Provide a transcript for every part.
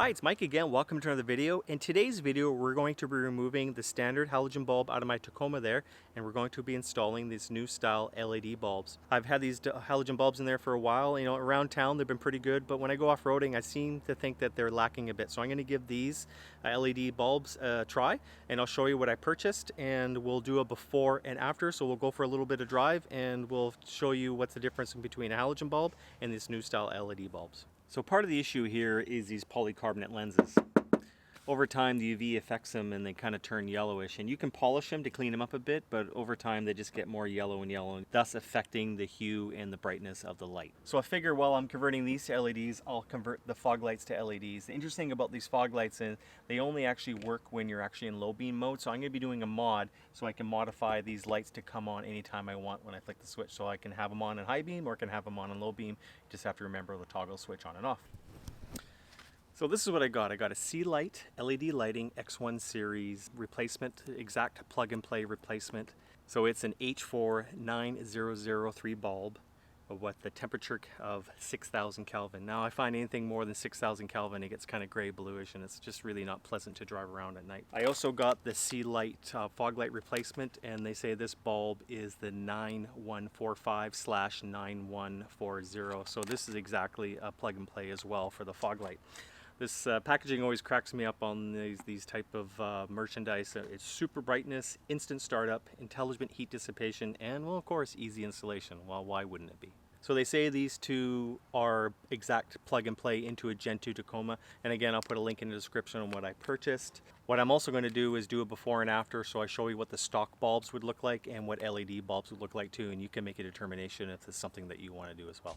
Hi, it's Mike again. Welcome to another video. In today's video, we're going to be removing the standard halogen bulb out of my Tacoma there, and we're going to be installing these new style LED bulbs. I've had these halogen bulbs in there for a while. You know, around town they've been pretty good, but when I go off-roading, I seem to think that they're lacking a bit. So I'm going to give these LED bulbs a try, and I'll show you what I purchased, and we'll do a before and after. So we'll go for a little bit of drive, and we'll show you what's the difference between a halogen bulb and these new style LED bulbs. So part of the issue here is these polycarbonate lenses. Over time the UV affects them and they kind of turn yellowish, and you can polish them to clean them up a bit, but over time they just get more yellow, thus affecting the hue and the brightness of the light. So I figure while I'm converting these to LEDs, I'll convert the fog lights to LEDs. The interesting about these fog lights is they only actually work when you're actually in low beam mode, so I'm going to be doing a mod so I can modify these lights to come on anytime I want when I flick the switch. So I can have them on in high beam or I can have them on in low beam. You just have to remember the toggle switch on and off. So this is what I got. I got a C-Light LED lighting X1 series replacement, exact plug and play replacement. So it's an H49003 bulb with the temperature of 6,000 Kelvin. Now I find anything more than 6,000 Kelvin, it gets kind of gray bluish and it's just really not pleasant to drive around at night. I also got the C-Light fog light replacement, and they say this bulb is the 9145/9140. So this is exactly a plug and play as well for the fog light. This packaging always cracks me up on these type of merchandise. It's super brightness, instant startup, intelligent heat dissipation, and well, of course, easy installation. Well, why wouldn't it be? So they say these two are exact plug and play into a Gen 2 Tacoma. And again, I'll put a link in the description on what I purchased. What I'm also going to do is do a before and after, so I show you what the stock bulbs would look like and what LED bulbs would look like too, and you can make a determination if it's something that you want to do as well.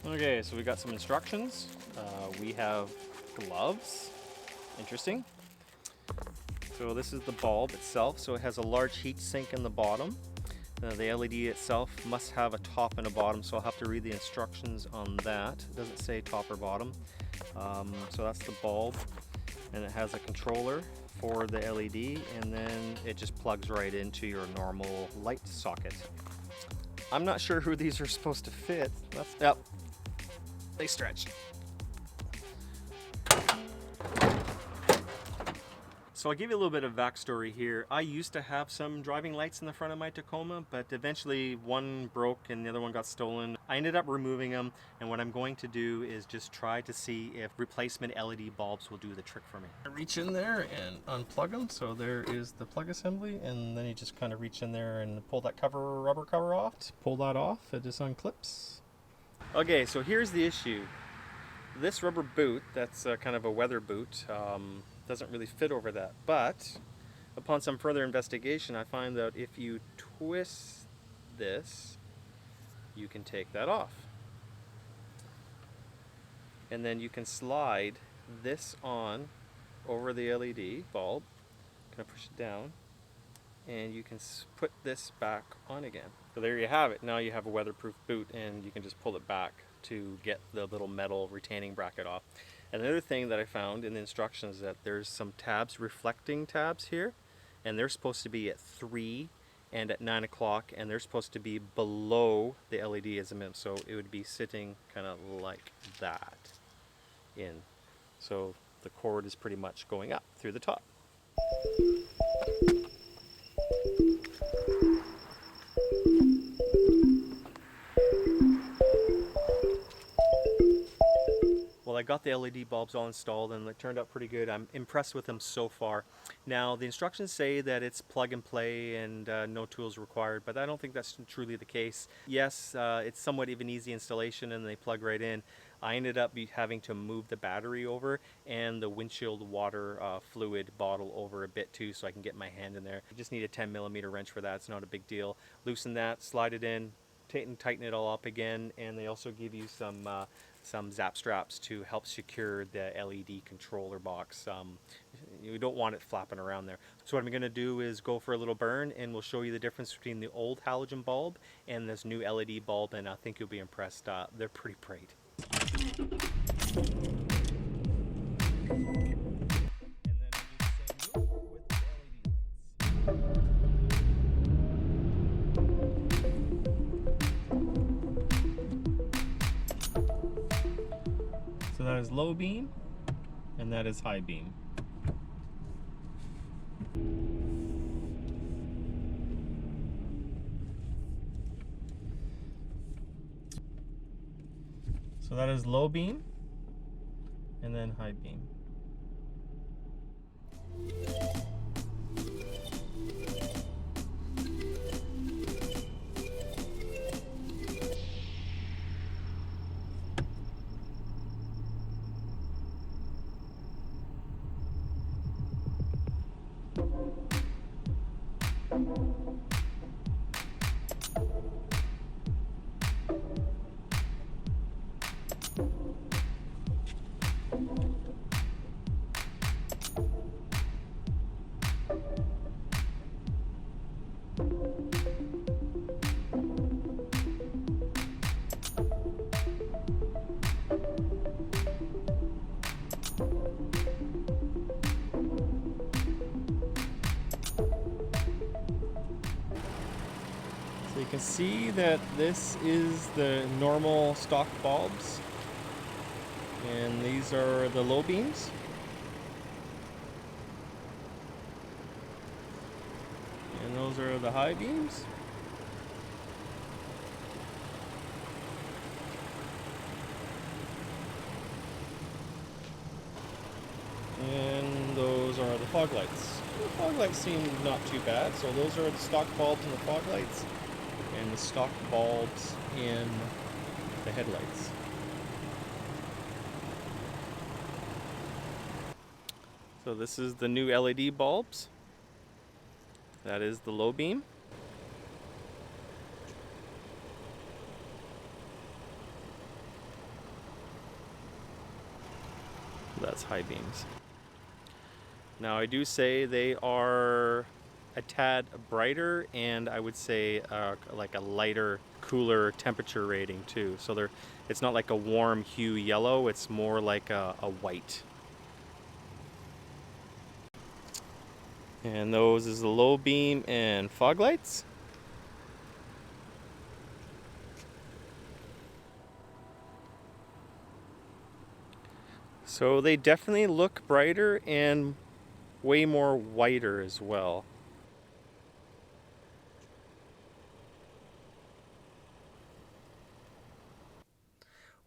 Okay, so we got some instructions. We have gloves. Interesting. So this is the bulb itself. So it has a large heat sink in the bottom. The LED itself must have a top and a bottom, so I'll have to read the instructions on that. It doesn't say top or bottom. So that's the bulb, and it has a controller for the LED, and then it just plugs right into your normal light socket. I'm not sure who these are supposed to fit. Yep. They stretch. So I'll give you a little bit of backstory here. I used to have some driving lights in the front of my Tacoma, but eventually one broke and the other one got stolen. I ended up removing them, and what I'm going to do is just try to see if replacement LED bulbs will do the trick for me. I reach in there and unplug them. So there is the plug assembly, and then you just kind of reach in there and pull that rubber cover off. To pull that off, it just unclips. Okay, so here's the issue. This rubber boot, that's kind of a weather boot, doesn't really fit over that. But upon some further investigation, I find that if you twist this, you can take that off. And then you can slide this on over the LED bulb, kind of push it down, and you can put this back on again. So there you have it. Now you have a weatherproof boot, and you can just pull it back to get the little metal retaining bracket off. And another thing that I found in the instructions is that there's some tabs, reflecting tabs here, and they're supposed to be at 3 and at 9 o'clock, and they're supposed to be below the LED as a minimum. So it would be sitting kind of like that in. So the cord is pretty much going up through the top. Well, I got the LED bulbs all installed and it turned out pretty good. I'm impressed with them so far. Now, the instructions say that it's plug and play and no tools required, but I don't think that's truly the case. Yes, it's somewhat of an easy installation and they plug right in. I ended up having to move the battery over and the windshield water fluid bottle over a bit too, so I can get my hand in there. You just need a 10mm wrench for that. It's not a big deal. Loosen that, slide it in, tighten it all up again, and they also give you some zap straps to help secure the LED controller box. You don't want it flapping around there. So what I'm going to do is go for a little burn, and we'll show you the difference between the old halogen bulb and this new LED bulb, and I think you'll be impressed. They're pretty bright. And then I do the same with the LED lights. that is low beam, and that is high beam. So that is low beam, and then high beam. So you can see that this is the normal stock bulbs, and these are the low beams. And those are the high beams. And those are the fog lights. The fog lights seem not too bad. So those are the stock bulbs and the fog lights, and the stock bulbs in the headlights. So this is the new LED bulbs. That is the low beam. That's high beams. Now I do say they are a tad brighter, and I would say like a lighter, cooler temperature rating too. So it's not like a warm hue yellow, it's more like a white. And those is the low beam and fog lights. So they definitely look brighter and way more whiter as well.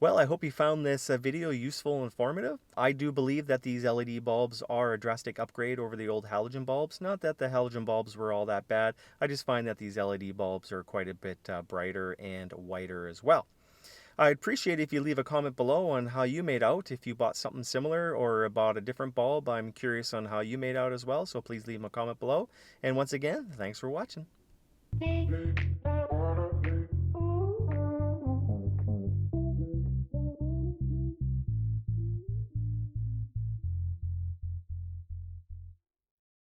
Well, I hope you found this video useful and informative. I do believe that these LED bulbs are a drastic upgrade over the old halogen bulbs. Not that the halogen bulbs were all that bad. I just find that these LED bulbs are quite a bit brighter and whiter as well. I'd appreciate if you leave a comment below on how you made out. If you bought something similar or bought a different bulb, I'm curious on how you made out as well. So please leave a comment below. And once again, thanks for watching.